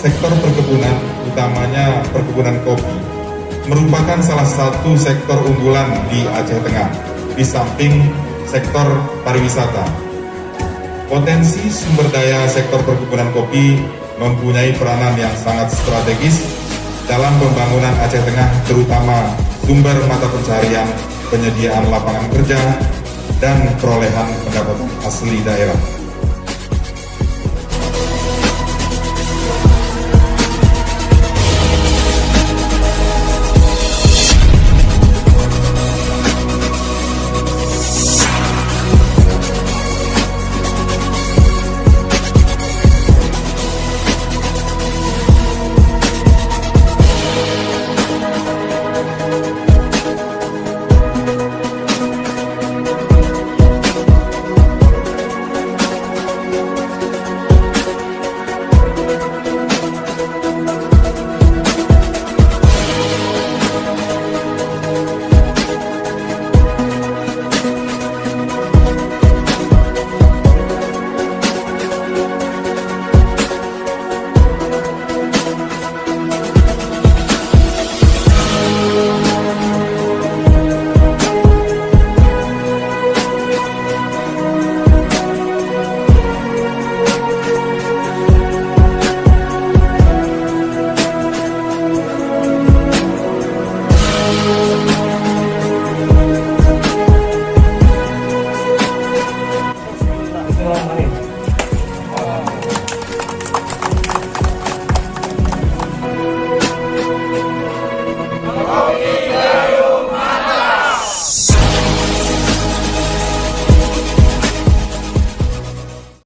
sektor perkebunan, utamanya perkebunan kopi, merupakan salah satu sektor unggulan di Aceh Tengah, di samping sektor pariwisata. Potensi sumber daya sektor perkebunan kopi mempunyai peranan yang sangat strategis dalam pembangunan Aceh Tengah, terutama sumber mata pencaharian, penyediaan lapangan kerja, dan perolehan pendapatan asli daerah.